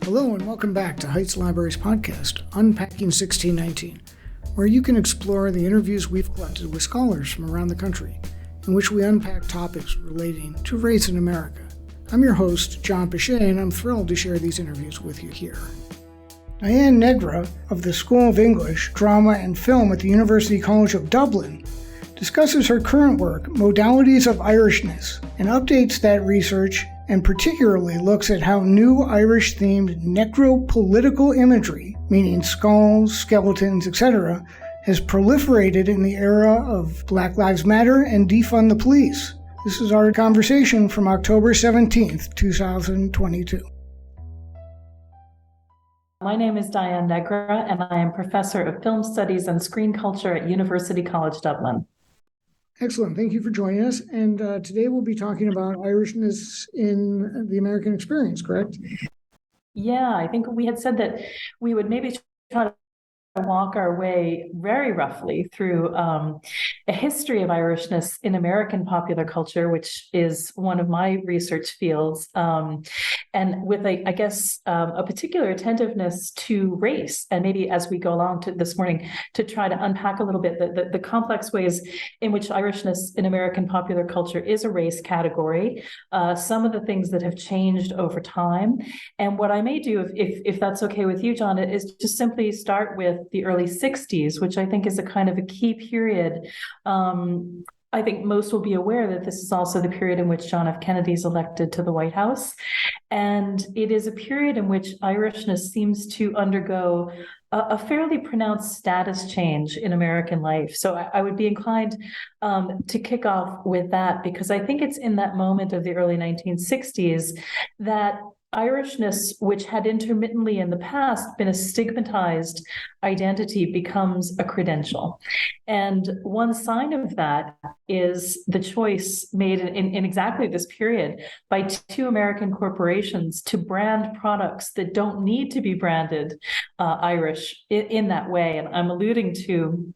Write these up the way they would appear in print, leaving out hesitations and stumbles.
Hello and welcome back to Heights Library's podcast, Unpacking 1619, where you can explore the interviews we've collected with scholars from around the country, in which we unpack topics relating to race in America. I'm your host, John Pichet, and I'm thrilled to share these interviews with you here. Diane Negra of the School of English, Drama and Film at the University College of Dublin discusses her current work, Modalities of Irishness, and updates that research and particularly looks at how new Irish-themed necropolitical imagery, meaning skulls, skeletons, etc., has proliferated in the era of Black Lives Matter and Defund the Police. This is our conversation from October 17th, 2022. My name is Diane Negra, and I am Professor of Film Studies and Screen Culture at University College Dublin. Excellent. Thank you for joining us. And today we'll be talking about Irishness in the American experience, correct? Yeah, I think we had said that we would maybe try to walk our way very roughly through a history of Irishness in American popular culture, which is one of my research fields, and with a particular attentiveness to race. And maybe as we go along to this morning to try to unpack a little bit the complex ways in which Irishness in American popular culture is a race category, some of the things that have changed over time. And what I may do, if that's okay with you, John, is just simply start with the early 60s, which I think is a kind of a key period. I think most will be aware that this is also the period in which John F. Kennedy is elected to the White House. And it is a period in which Irishness seems to undergo a fairly pronounced status change in American life. So I would be inclined to kick off with that, because I think it's in that moment of the early 1960s that Irishness, which had intermittently in the past been a stigmatized identity, becomes a credential. And one sign of that is the choice made in exactly this period by two American corporations to brand products that don't need to be branded Irish in that way. And I'm alluding to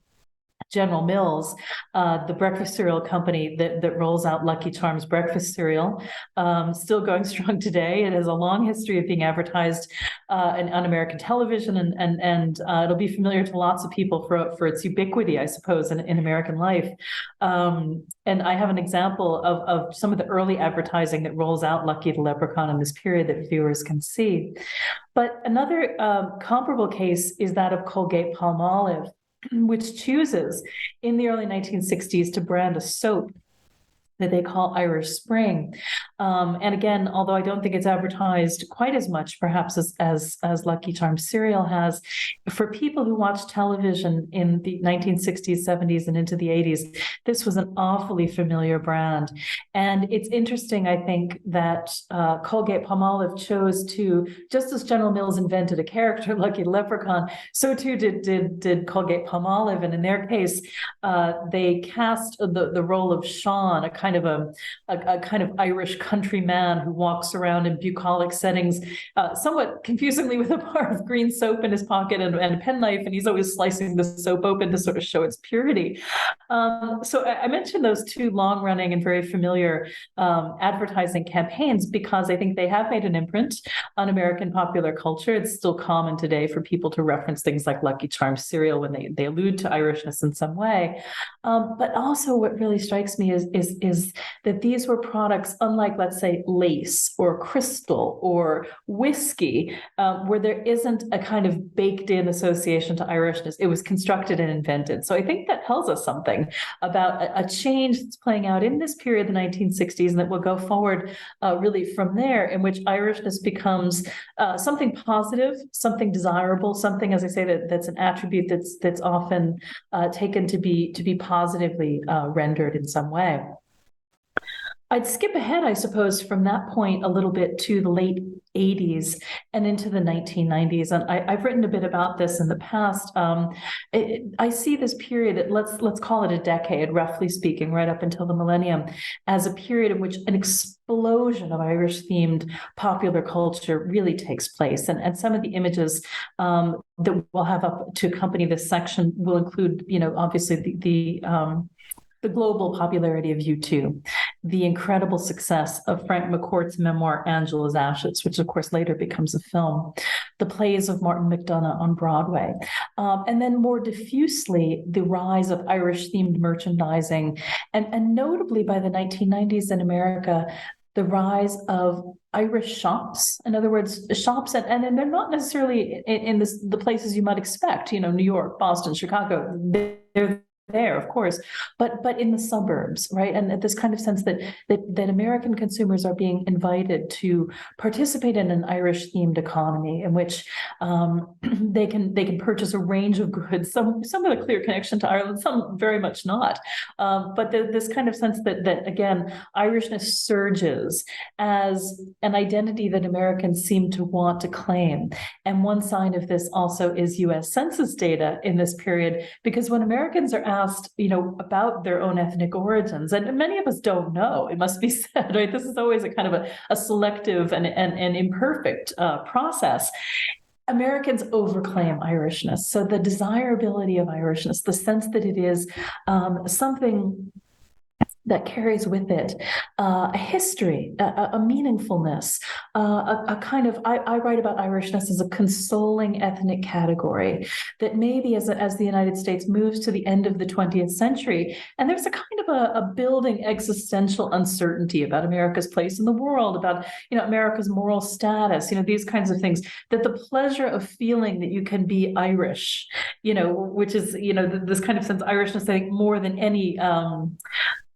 General Mills, the breakfast cereal company that rolls out Lucky Charms breakfast cereal, still going strong today. It has a long history of being advertised on American television, and it'll be familiar to lots of people for its ubiquity, I suppose, in American life. And I have an example of some of the early advertising that rolls out Lucky the Leprechaun in this period that viewers can see. But another comparable case is that of Colgate-Palmolive, which chooses in the early 1960s to brand a soap that they call Irish Spring. And again, although I don't think it's advertised quite as much, perhaps as Lucky Charms cereal has, for people who watch television in the 1960s, 70s, and into the 80s, this was an awfully familiar brand. And it's interesting, I think, that Colgate-Palmolive chose to, just as General Mills invented a character, Lucky the Leprechaun, so too did Colgate-Palmolive. And in their case, they cast the role of Sean, a kind of Irish countryman who walks around in bucolic settings, somewhat confusingly with a bar of green soap in his pocket and a penknife, and he's always slicing the soap open to sort of show its purity. So I mentioned those two long-running and very familiar advertising campaigns because I think they have made an imprint on American popular culture. It's still common today for people to reference things like Lucky Charms cereal when they allude to Irishness in some way. But also what really strikes me is that these were products, unlike, let's say, lace or crystal or whiskey, where there isn't a kind of baked-in association to Irishness. It was constructed and invented. So I think that tells us something about a change that's playing out in this period, the 1960s, and that will go forward really from there, in which Irishness becomes something positive, something desirable, something, as I say, that's an attribute that's often taken to be positively rendered in some way. I'd skip ahead, I suppose, from that point a little bit to the late 80s and into the 1990s. And I've written a bit about this in the past. I see this period, let's call it a decade, roughly speaking, right up until the millennium, as a period in which an explosion of Irish-themed popular culture really takes place. And some of the images that we'll have up to accompany this section will include, obviously the the global popularity of U2, the incredible success of Frank McCourt's memoir, Angela's Ashes, which of course later becomes a film, the plays of Martin McDonagh on Broadway, and then more diffusely, the rise of Irish-themed merchandising, and notably by the 1990s in America, the rise of Irish shops. In other words, shops, and they're not necessarily in the places you might expect, New York, Boston, Chicago. They're there, of course, but in the suburbs, right? And this kind of sense that American consumers are being invited to participate in an Irish-themed economy in which they can purchase a range of goods, some with a clear connection to Ireland, some very much not. But this kind of sense that again, Irishness surges as an identity that Americans seem to want to claim. And one sign of this also is U.S. Census data in this period, because when Americans are asked, about their own ethnic origins, and many of us don't know, it must be said, right? This is always a kind of a selective and imperfect process. Americans overclaim Irishness. So the desirability of Irishness, the sense that it is something that carries with it a history, a meaningfulness, a kind of, I write about Irishness as a consoling ethnic category that maybe as the United States moves to the end of the 20th century, and there's a kind of a building existential uncertainty about America's place in the world, about, America's moral status, these kinds of things, that the pleasure of feeling that you can be Irish, which is, this kind of sense of Irishness, I think more than any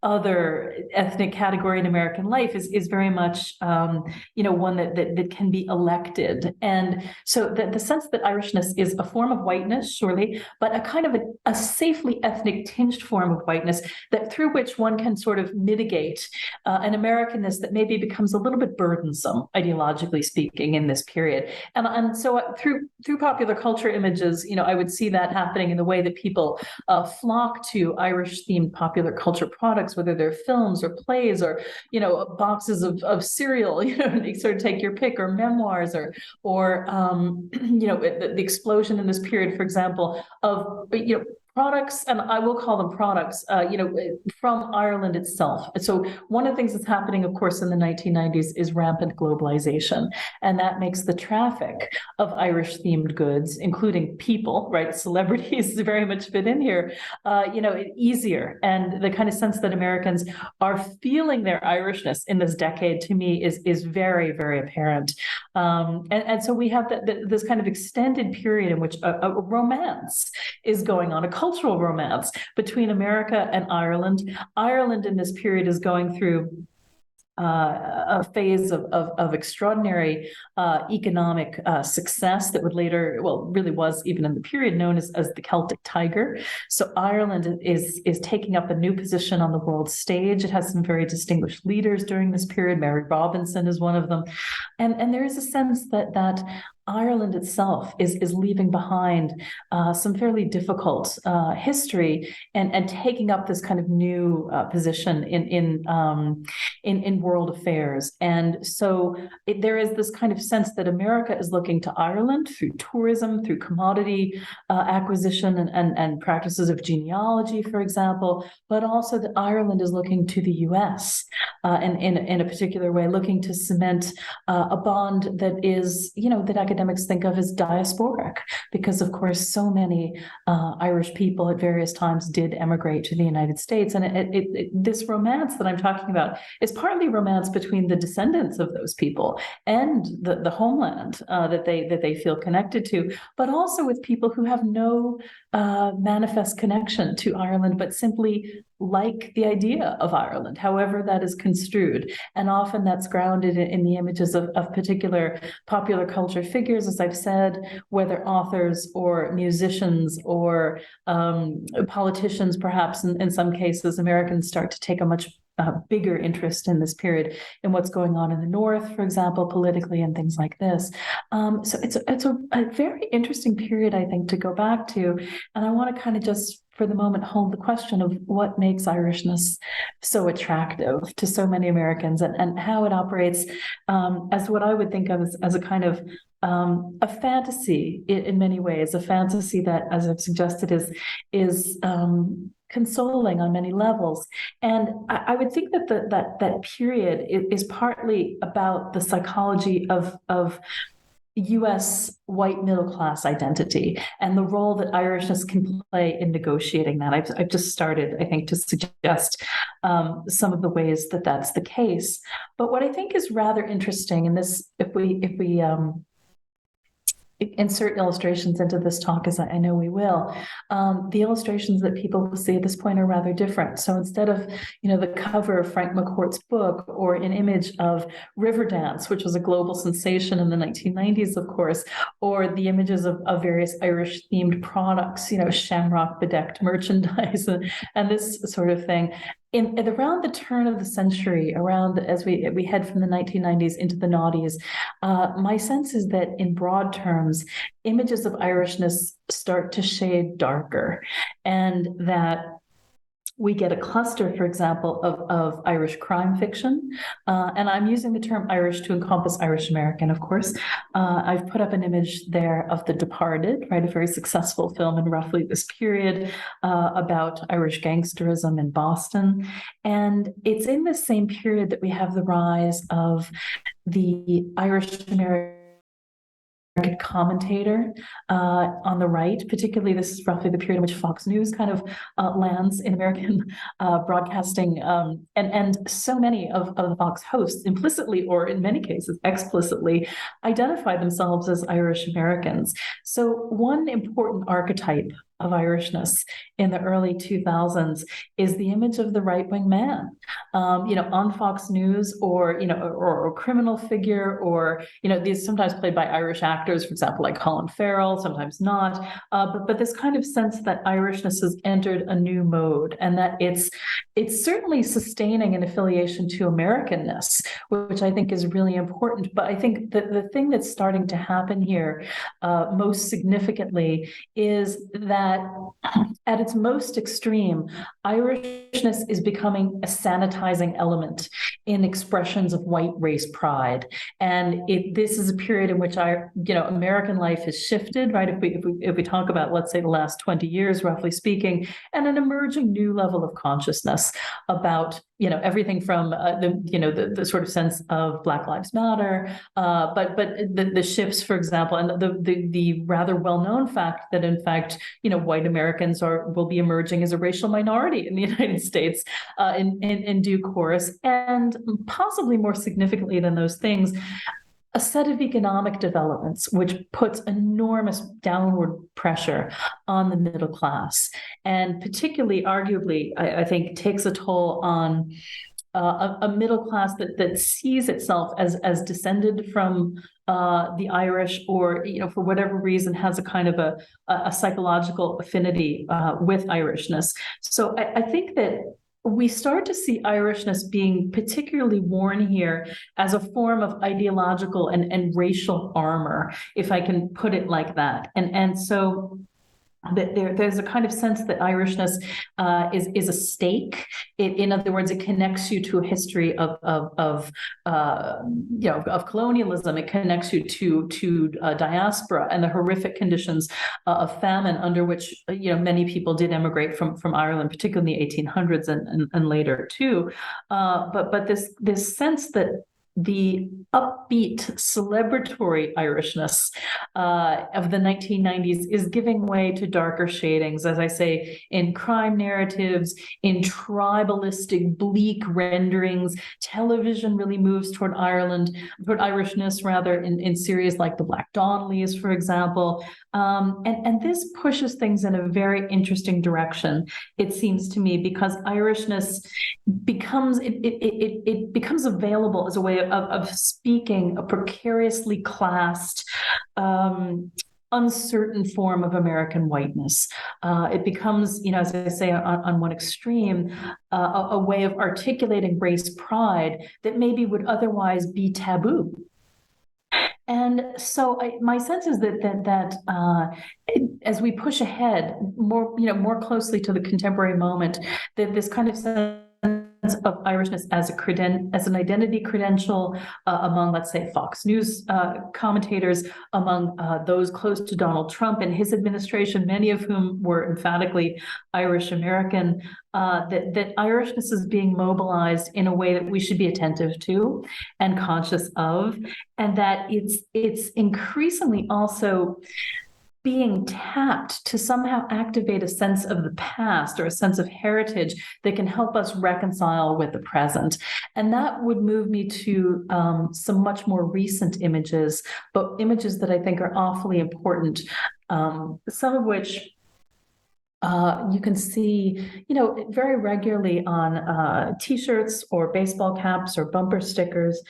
other ethnic category in American life is very much, one that can be elected. And so the sense that Irishness is a form of whiteness, surely, but a kind of a safely ethnic tinged form of whiteness that through which one can sort of mitigate an Americanness that maybe becomes a little bit burdensome, ideologically speaking, in this period. And so through popular culture images, I would see that happening in the way that people flock to Irish-themed popular culture products, whether they're films or plays or, boxes of cereal, sort of take your pick, or memoirs, or the explosion in this period, for example, of, products, and I will call them products, from Ireland itself. And so one of the things that's happening, of course, in the 1990s is rampant globalization. And that makes the traffic of Irish-themed goods, including people, right, celebrities very much fit in here, easier. And the kind of sense that Americans are feeling their Irishness in this decade, to me, is very, very apparent. And so we have this kind of extended period in which a romance is going on, a cultural romance between America and Ireland. Ireland in this period is going through a phase of extraordinary economic success that would later, really was even in the period known as the Celtic Tiger. So Ireland is taking up a new position on the world stage. It has some very distinguished leaders during this period. Mary Robinson is one of them. And there is a sense that Ireland itself is leaving behind some fairly difficult history and taking up this kind of new position in world affairs. And so there is this kind of sense that America is looking to Ireland through tourism, through commodity acquisition and practices of genealogy, for example, but also that Ireland is looking to the US and in a particular way, looking to cement a bond that is, that academics think of as diasporic, because of course so many Irish people at various times did emigrate to the United States. And this romance that I'm talking about is partly romance between the descendants of those people and the homeland that they feel connected to, but also with people who have no manifest connection to Ireland, but simply like the idea of Ireland, however that is construed. And often that's grounded in the images of particular popular culture figures, as I've said, whether authors or musicians or politicians, perhaps in some cases. Americans start to take a much bigger interest in this period in what's going on in the North, for example, politically and things like this. So it's a very interesting period, I think, to go back to. And I want to kind of just, for the moment, hold the question of what makes Irishness so attractive to so many Americans, and how it operates as what I would think of as a kind of a fantasy in many ways, a fantasy that, as I've suggested, is consoling on many levels. And I would think that that period is partly about the psychology of US white middle class identity and the role that Irishness can play in negotiating that. I've just started, I think, to suggest some of the ways that that's the case. But what I think is rather interesting in this, if we insert illustrations into this talk, as I know we will, the illustrations that people will see at this point are rather different. So instead of, the cover of Frank McCourt's book, or an image of Riverdance, which was a global sensation in the 1990s, of course, or the images of various Irish-themed products, shamrock bedecked merchandise and this sort of thing, around the turn of the century, as we head from the 1990s into the noughties, my sense is that in broad terms, images of Irishness start to shade darker, and that we get a cluster, for example, of Irish crime fiction. And I'm using the term Irish to encompass Irish American, of course. I've put up an image there of The Departed, right? A very successful film in roughly this period about Irish gangsterism in Boston. And it's in this same period that we have the rise of the Irish American commentator on the right. Particularly, this is roughly the period in which Fox News kind of lands in American broadcasting, and so many of the Fox hosts implicitly, or in many cases explicitly, identify themselves as Irish Americans. So one important archetype of Irishness in the early 2000s is the image of the right-wing man, on Fox News, or a criminal figure, or these sometimes played by Irish actors, for example, like Colin Farrell, sometimes not, but this kind of sense that Irishness has entered a new mode, and that it's certainly sustaining an affiliation to Americanness, which I think is really important. But I think that the thing that's starting to happen here, most significantly, is that at its most extreme, Irishness is becoming a sanitizing element in expressions of white race pride. And this is a period in which American life has shifted, right? If we talk about, let's say, the last 20 years, roughly speaking, and an emerging new level of consciousness about everything from the sort of sense of Black Lives Matter, but the shifts, for example, and the rather well-known fact that, in fact, white Americans will be emerging as a racial minority in the United States in due course, and possibly more significantly than those things, a set of economic developments which puts enormous downward pressure on the middle class, and particularly, arguably, I think, takes a toll on a middle class that sees itself as descended from the Irish, or for whatever reason has a kind of a psychological affinity with Irishness. So I think that we start to see Irishness being particularly worn here as a form of ideological and racial armor, if I can put it like that. And so there's a kind of sense that Irishness is a stake. In other words, it connects you to a history of colonialism. It connects you to diaspora and the horrific conditions of famine under which many people did emigrate from Ireland, particularly in the 1800s and later too. But this sense that the upbeat, celebratory Irishness of the 1990s is giving way to darker shadings, as I say, in crime narratives, in tribalistic, bleak renderings. Television really moves toward Irishness, rather, in series like The Black Donnellys, for example. And this pushes things in a very interesting direction, it seems to me, because Irishness becomes available as a way of speaking a precariously classed, uncertain form of American whiteness. It becomes, as I say, on one extreme, a way of articulating race pride that maybe would otherwise be taboo. And so my sense is that as we push ahead more closely to the contemporary moment, that this kind of sense of Irishness as as an identity credential among, let's say, Fox News commentators, among those close to Donald Trump and his administration, many of whom were emphatically Irish American, that Irishness is being mobilized in a way that we should be attentive to and conscious of, and that it's increasingly also being tapped to somehow activate a sense of the past or a sense of heritage that can help us reconcile with the present. And that would move me to some much more recent images, but images that I think are awfully important, some of which you can see, very regularly on T-shirts or baseball caps or bumper stickers.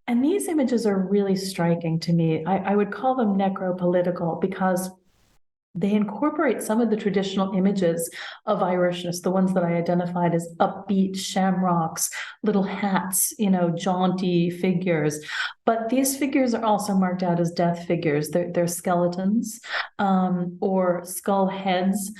And these images are really striking to me. I would call them necropolitical because they incorporate some of the traditional images of Irishness, the ones that I identified as upbeat shamrocks, little hats, jaunty figures. But these figures are also marked out as death figures. They're skeletons or skull heads,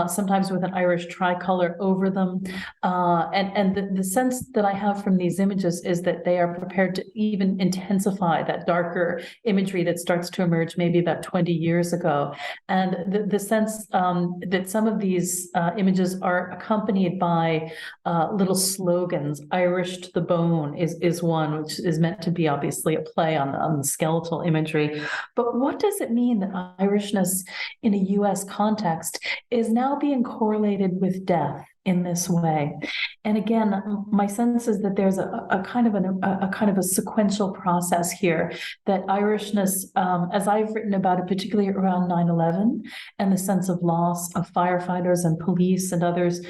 sometimes with an Irish tricolor over them. And the sense that I have from these images is that they are prepared to even intensify that darker imagery that starts to emerge maybe about 20 years ago. And the sense that some of these images are accompanied by little slogans. Irish to the bone is one, which is meant to be obviously a play on the skeletal imagery. But what does it mean that Irishness in a US context is now being correlated with death in this way? And again, my sense is that there's a kind of a sequential process here, that Irishness, as I've written about it, particularly around 9/11 and the sense of loss of firefighters and police and others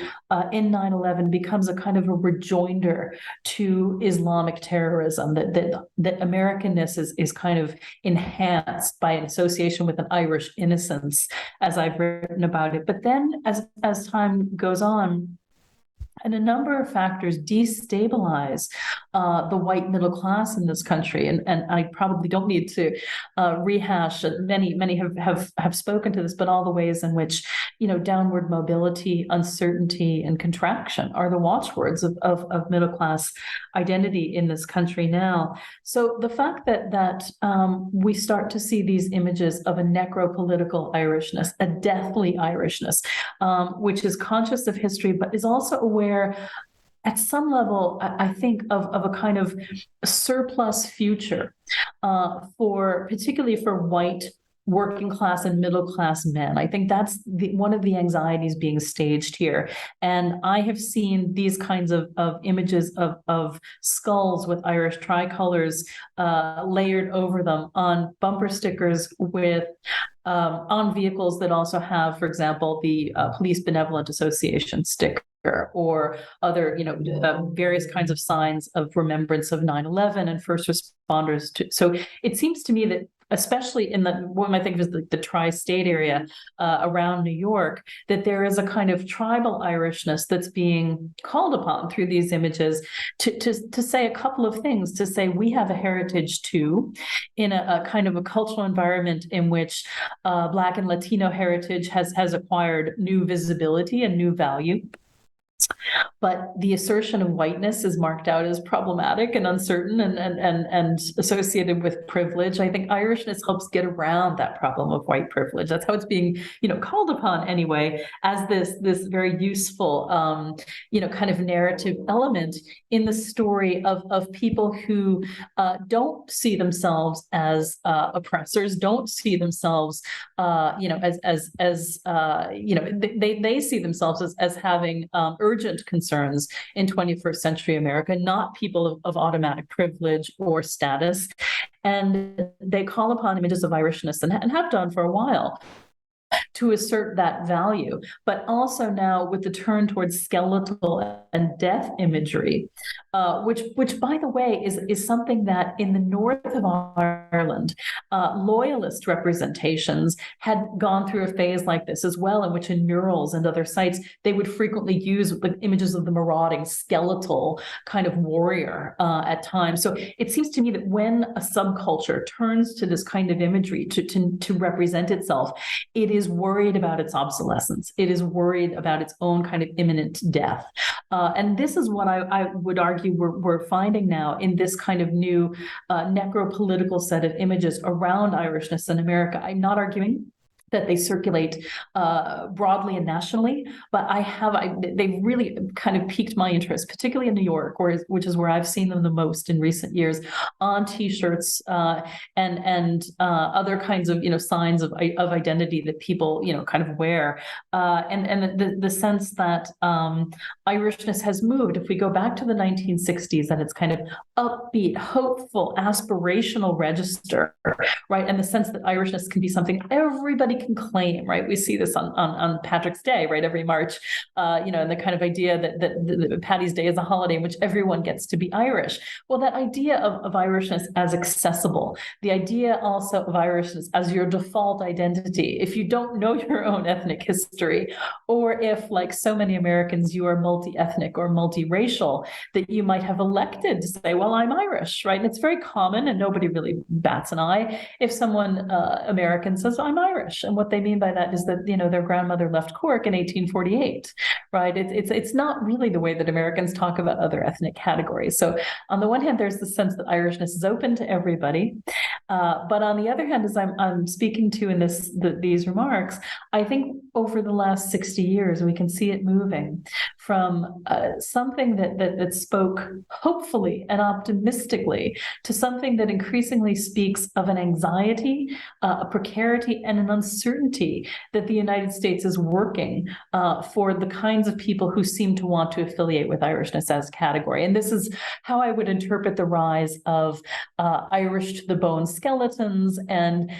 in 9/11, becomes a kind of a rejoinder to Islamic terrorism, that Americanness is kind of enhanced by an association with an Irish innocence, as I've written about it. But then as time goes on, and a number of factors destabilize the white middle class in this country. And I probably don't need to rehash, many have spoken to this, but all the ways in which, downward mobility, uncertainty, and contraction are the watchwords of middle class identity in this country now. So the fact that we start to see these images of a necropolitical Irishness, a deathly Irishness, which is conscious of history, but is also aware at some level, I think, of a kind of surplus future particularly for white working class and middle class men. I think that's one of the anxieties being staged here. And I have seen these kinds of images of skulls with Irish tricolors layered over them on bumper stickers with on vehicles that also have, for example, the Police Benevolent Association sticker or other, various kinds of signs of remembrance of 9/11 and first responders. So it seems to me that, especially in what I think is the tri-state area around New York, that there is a kind of tribal Irishness that's being called upon through these images to say a couple of things, to say we have a heritage too, in a kind of a cultural environment in which Black and Latino heritage has acquired new visibility and new value. But the assertion of whiteness is marked out as problematic and uncertain and associated with privilege. I think Irishness helps get around that problem of white privilege. That's how it's being, called upon anyway, as this very useful, kind of narrative element in the story of people who don't see themselves as oppressors, don't see themselves, they see themselves as having urgent concerns in 21st century America, not people of automatic privilege or status. And they call upon images of Irishness and have done for a while to assert that value, but also now with the turn towards skeletal and death imagery, which by the way is something that in the north of Ireland, loyalist representations had gone through a phase like this as well, in which in murals and other sites they would frequently use the images of the marauding skeletal kind of warrior at times. So it seems to me that when a subculture turns to this kind of imagery to represent itself, it is worried about its obsolescence. It is worried about its own kind of imminent death. And this is what I would argue we're finding now in this kind of new necropolitical set of images around Irishness in America. I'm not arguing that they circulate broadly and nationally, but they've really kind of piqued my interest, particularly in New York, which is where I've seen them the most in recent years, on T-shirts and other kinds of signs of identity that people kind of wear, and the sense that Irishness has moved. If we go back to the 1960s, and it's kind of upbeat, hopeful, aspirational register, right, and the sense that Irishness can be something everybody can claim, right? We see this on Patrick's Day, right, every March, and the kind of idea that Paddy's Day is a holiday in which everyone gets to be Irish. Well, that idea of Irishness as accessible, the idea also of Irishness as your default identity, if you don't know your own ethnic history, or if, like so many Americans, you are multi-ethnic or multiracial, that you might have elected to say, well, I'm Irish, right? And it's very common, and nobody really bats an eye if someone American says, I'm Irish. And what they mean by that is that, their grandmother left Cork in 1848, right? It's not really the way that Americans talk about other ethnic categories. So on the one hand, there's the sense that Irishness is open to everybody. But on the other hand, as I'm speaking to in these remarks, I think over the last 60 years, we can see it moving from something that spoke hopefully and optimistically to something that increasingly speaks of an anxiety, a precarity, and an uncertainty that the United States is working for the kinds of people who seem to want to affiliate with Irishness as a category. And this is how I would interpret the rise of Irish to the bone skeletons and,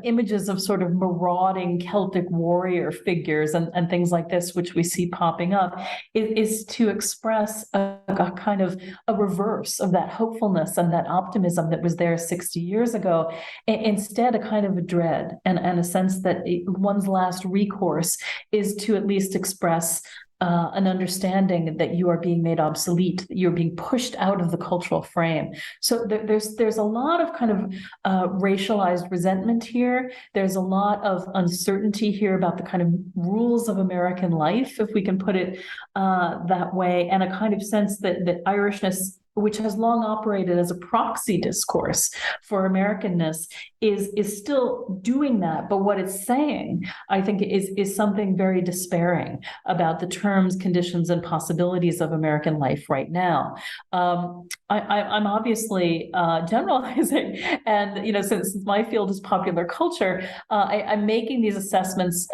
images of sort of marauding Celtic warrior figures and things like this, which we see popping up, is to express a kind of a reverse of that hopefulness and that optimism that was there 60 years ago. Instead, a kind of a dread and a sense that one's last recourse is to at least express an understanding that you are being made obsolete, that you're being pushed out of the cultural frame. So there's a lot of kind of racialized resentment here. There's a lot of uncertainty here about the kind of rules of American life, if we can put it that way, and a kind of sense that Irishness, which has long operated as a proxy discourse for Americanness, is still doing that. But what it's saying, I think, is something very despairing about the terms, conditions, and possibilities of American life right now. I'm obviously generalizing, and since my field is popular culture, I'm making these assessments,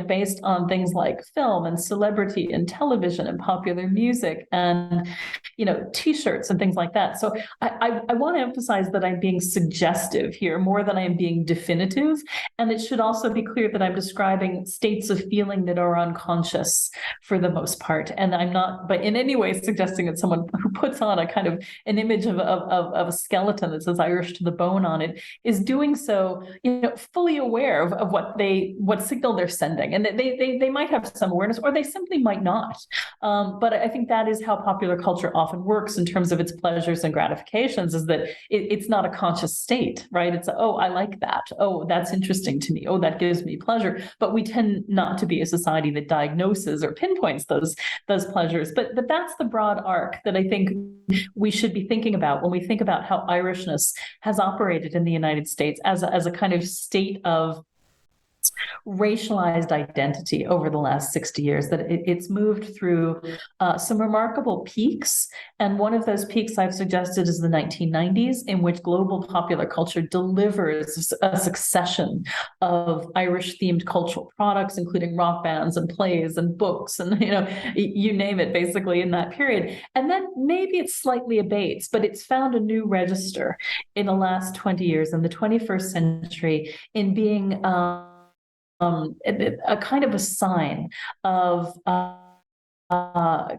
based on things like film and celebrity and television and popular music and T-shirts and things like that. So I want to emphasize that I'm being suggestive here more than I am being definitive. And it should also be clear that I'm describing states of feeling that are unconscious for the most part. And I'm not, but in any way, suggesting that someone who puts on a kind of an image of a skeleton that says Irish to the bone on it is doing so, fully aware of what signal they're sending. And they might have some awareness, or they simply might not. But I think that is how popular culture often works in terms of its pleasures and gratifications, is that it's not a conscious state, right? It's, oh, I like that. Oh, that's interesting to me. Oh, that gives me pleasure. But we tend not to be a society that diagnoses or pinpoints those pleasures. But that's the broad arc that I think we should be thinking about when we think about how Irishness has operated in the United States as a kind of state of racialized identity over the last 60 years, that it's moved through some remarkable peaks. And one of those peaks I've suggested is the 1990s, in which global popular culture delivers a succession of Irish-themed cultural products, including rock bands and plays and books and, you name it, basically in that period. And then maybe it slightly abates, but it's found a new register in the last 20 years, in the 21st century, in being a kind of a sign of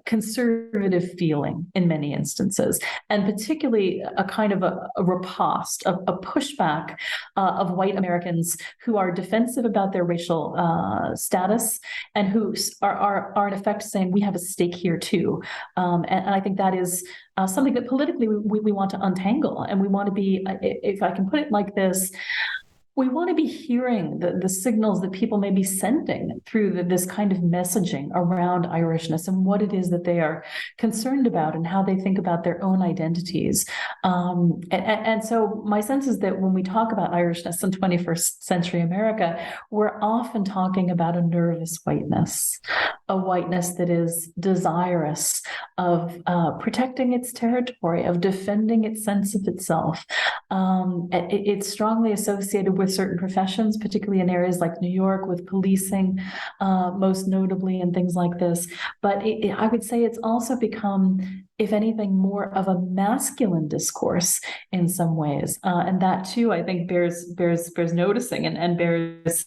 conservative feeling in many instances, and particularly a kind of a riposte, a pushback of white Americans who are defensive about their racial status and who are in effect saying, we have a stake here too. And I think that is something that politically we want to untangle, and we want to be, if I can put it like this, we want to be hearing the signals that people may be sending through this kind of messaging around Irishness and what it is that they are concerned about and how they think about their own identities. And so my sense is that when we talk about Irishness in 21st century America, we're often talking about a nervous whiteness, a whiteness that is desirous of protecting its territory, of defending its sense of itself. It's strongly associated with certain professions, particularly in areas like New York, with policing, most notably, and things like this. But I would say it's also become, if anything, more of a masculine discourse in some ways, and that too, I think, bears noticing and bears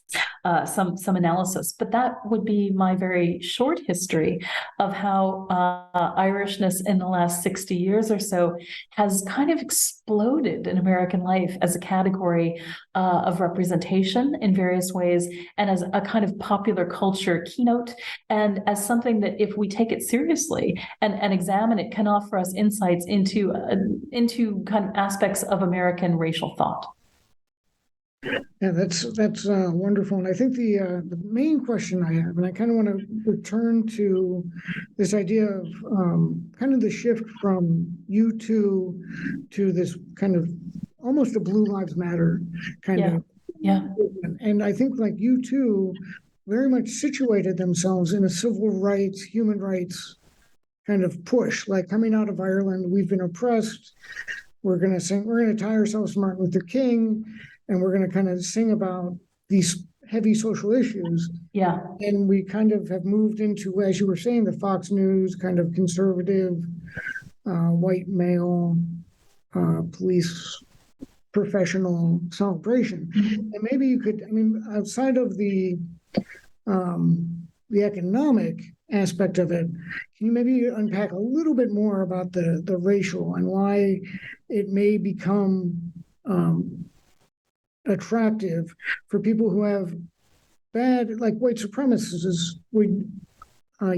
some analysis. But that would be my very short history of how Irishness in the last 60 years or so has kind of exploded in American life as a category of representation in various ways, and as a kind of popular culture keynote, and as something that, if we take it seriously and examine it, can offer us insights into kind of aspects of American racial thought. Yeah, that's wonderful. And I think the main question I have, and I kind of want to return to this idea of kind of the shift from U2 to this kind of almost a Blue Lives Matter kind of. Yeah. And I think like U2 very much situated themselves in a civil rights, human rights kind of push, like coming out of Ireland, we've been oppressed. We're going to tie ourselves to Martin Luther King, and we're going to kind of sing about these heavy social issues. Yeah. And we kind of have moved into, as you were saying, the Fox News kind of conservative, white male, police professional celebration. Mm-hmm. And maybe you could, I mean, outside of the economic aspect of it, can you maybe unpack a little bit more about the racial and why it may become attractive for people who have bad, like white supremacists would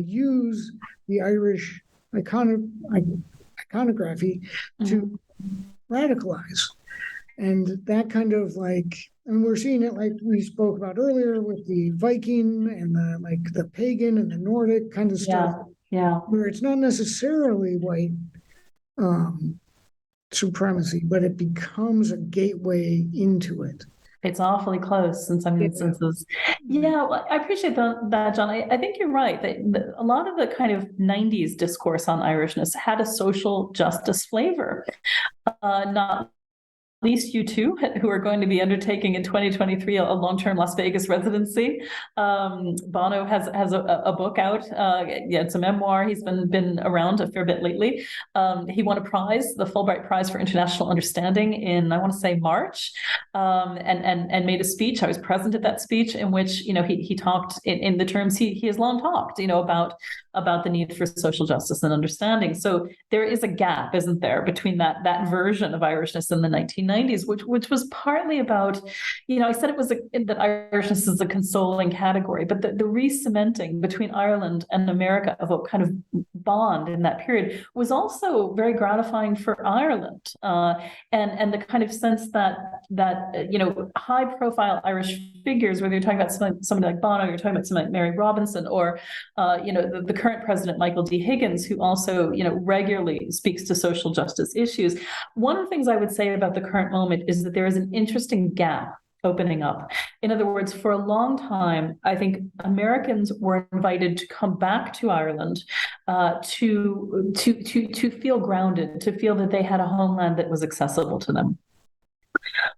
use the Irish iconography to radicalize? And that kind of like, I mean, we're seeing it like we spoke about earlier with the Viking and the pagan and the Nordic kind of stuff. Yeah. Where it's not necessarily white supremacy, but it becomes a gateway into it. It's awfully close in some instances. Yeah, well, I appreciate that, John. I think you're right. That a lot of the kind of 90s discourse on Irishness had a social justice flavor, not least U2, who are going to be undertaking in 2023 a long-term Las Vegas residency. Bono has a book out. It's a memoir. He's been around a fair bit lately. He won a prize, the Fulbright Prize for International Understanding, in, I want to say, March, and made a speech. I was present at that speech, in which he talked in the terms he has long talked, about the need for social justice and understanding. So there is a gap, isn't there, between that version of Irishness in the 1990s, which was partly about, I said it was that Irishness is a consoling category, but the re-cementing between Ireland and America of a kind of bond in that period was also very gratifying for Ireland, and the kind of sense that high-profile Irish figures, whether you're talking about somebody like Bono, you're talking about somebody like Mary Robinson, or the current president, Michael D. Higgins, who also, regularly speaks to social justice issues. One of the things I would say about the current moment is that there is an interesting gap opening up. In other words, for a long time, I think Americans were invited to come back to Ireland to feel grounded, to feel that they had a homeland that was accessible to them.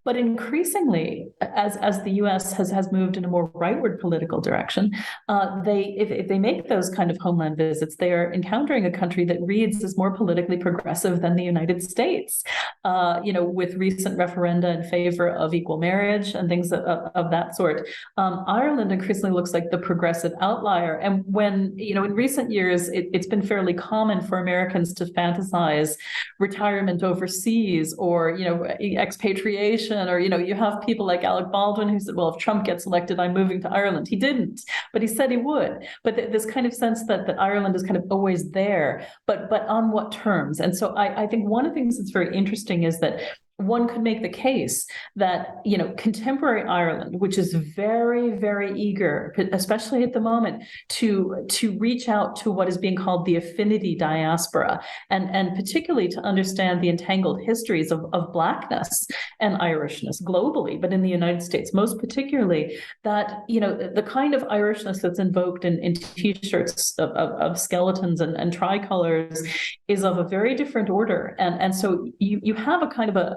But increasingly, as the U.S. has moved in a more rightward political direction, if they make those kind of homeland visits, they are encountering a country that reads as more politically progressive than the United States, with recent referenda in favor of equal marriage and things of that sort. Ireland increasingly looks like the progressive outlier. And when, in recent years, it's been fairly common for Americans to fantasize retirement overseas or, expatriation, or, you have people like Alec Baldwin who said, well, if Trump gets elected, I'm moving to Ireland. He didn't, but he said he would. But this kind of sense that Ireland is kind of always there, but on what terms? And so I think one of the things that's very interesting is that one could make the case that, contemporary Ireland, which is very, very eager, especially at the moment, to reach out to what is being called the affinity diaspora, and particularly to understand the entangled histories of Blackness and Irishness globally, but in the United States most particularly, that, the kind of Irishness that's invoked in T-shirts of skeletons and tricolors is of a very different order. And so you have a kind of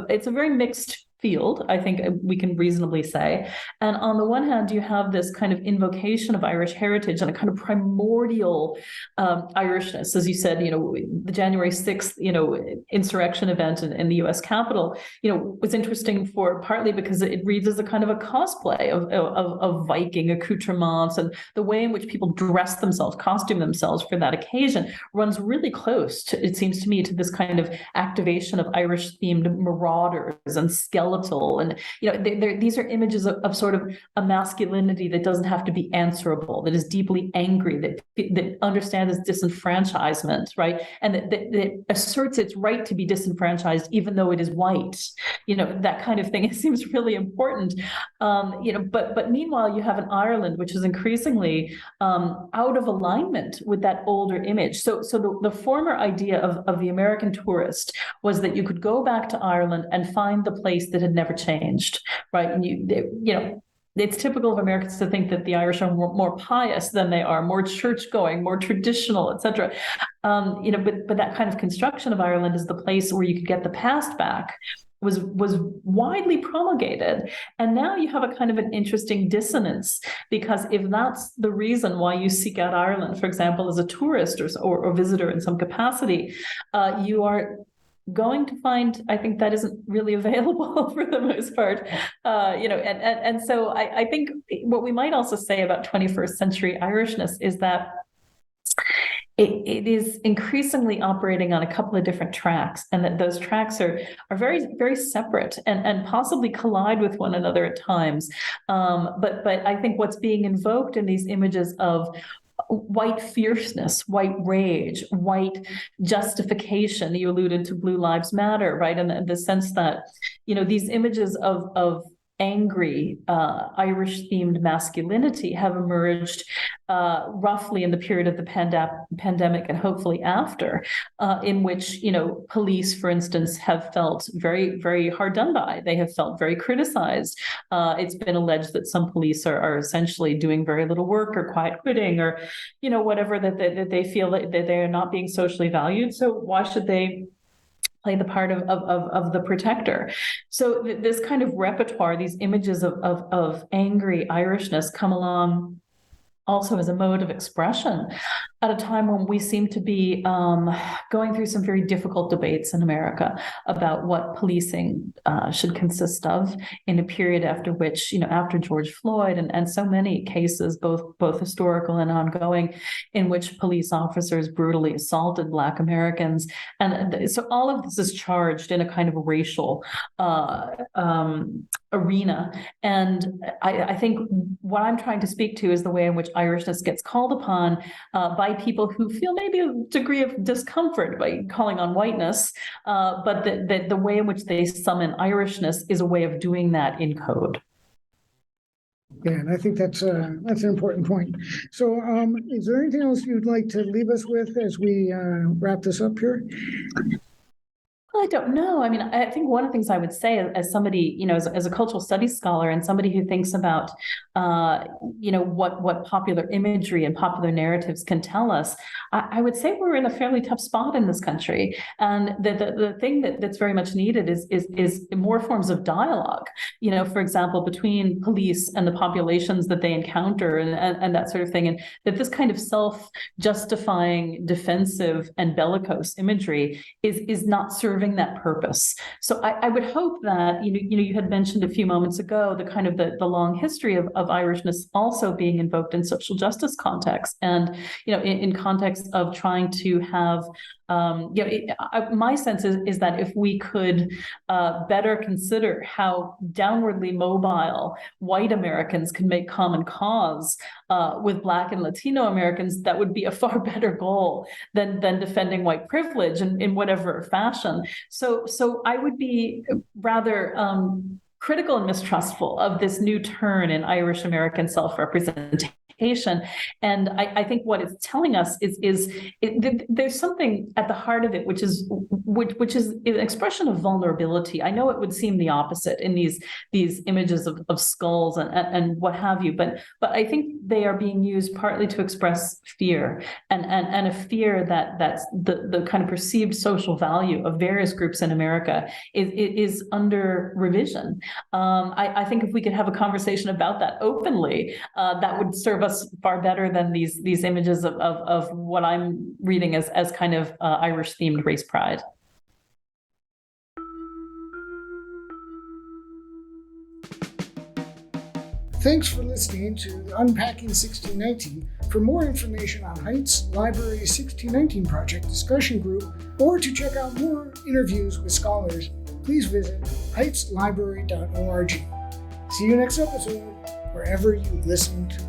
it's a very mixed field, I think we can reasonably say. And on the one hand, you have this kind of invocation of Irish heritage and a kind of primordial Irishness, as you said, the January 6th, insurrection event in the US Capitol, was interesting for partly because it reads as a kind of a cosplay of Viking accoutrements, and the way in which people dress themselves, costume themselves for that occasion runs really close to, it seems to me, to this kind of activation of Irish themed marauders and skeletal, and these are images of sort of a masculinity that doesn't have to be answerable, that is deeply angry, that understands disenfranchisement, right, and that asserts its right to be disenfranchised even though it is white, that kind of thing. It seems really important, but meanwhile you have an Ireland which is increasingly out of alignment with that older image. So the former idea of the American tourist was that you could go back to Ireland and find the place that had never changed, right? And it's typical of Americans to think that the Irish are more pious than they are, more church-going, more traditional, etc. But that kind of construction of Ireland as the place where you could get the past back was widely promulgated. And now you have a kind of an interesting dissonance, because if that's the reason why you seek out Ireland, for example, as a tourist or visitor in some capacity, you are going to find, I think, that isn't really available for the most part, and so I think what we might also say about 21st century Irishness is that it is increasingly operating on a couple of different tracks, and that those tracks are very, very separate and possibly collide with one another at times. But I think what's being invoked in these images of white fierceness, white rage, white justification. You alluded to Blue Lives Matter, right? And the sense that, these images of angry Irish-themed masculinity have emerged roughly in the period of the pandemic and hopefully after, in which, police, for instance, have felt very, very hard done by. They have felt very criticized. It's been alleged that some police are essentially doing very little work or quiet quitting or, whatever, that they feel that they are not being socially valued. So why should they play the part of the protector? So this kind of repertoire, these images of angry Irishness come along also as a mode of expression at a time when we seem to be going through some very difficult debates in America about what policing should consist of, in a period after which, after George Floyd and so many cases, both historical and ongoing, in which police officers brutally assaulted Black Americans. And so all of this is charged in a kind of racial arena. And I think what I'm trying to speak to is the way in which Irishness gets called upon by people who feel maybe a degree of discomfort by calling on whiteness, but the way in which they summon Irishness is a way of doing that in code. Yeah, and I think that's an important point. So is there anything else you'd like to leave us with as we wrap this up here? I don't know. I mean, I think one of the things I would say as somebody, as a cultural studies scholar and somebody who thinks about, what popular imagery and popular narratives can tell us, I would say we're in a fairly tough spot in this country. And the thing that's very much needed is more forms of dialogue, for example, between police and the populations that they encounter and that sort of thing. And that this kind of self-justifying, defensive and bellicose imagery is not serving that purpose. So I would hope that, you had mentioned a few moments ago, the kind of the long history of Irishness also being invoked in social justice context and, in context of trying to have, my sense is that if we could better consider how downwardly mobile white Americans can make common cause with Black and Latino Americans, that would be a far better goal than defending white privilege in whatever fashion. So I would be rather critical and mistrustful of this new turn in Irish American self-representation. And I think what it's telling us is there's something at the heart of it, which is an expression of vulnerability. I know it would seem the opposite in these images of skulls and what have you, but I think they are being used partly to express fear and a fear that's the kind of perceived social value of various groups in America is under revision. I think if we could have a conversation about that openly, that would serve us far better than these images of what I'm reading as kind of Irish themed race pride. Thanks for listening to the Unpacking 1619. For more information on Heights Library's 1619 Project discussion group, or to check out more interviews with scholars, please visit heightslibrary.org. See you next episode, wherever you listen to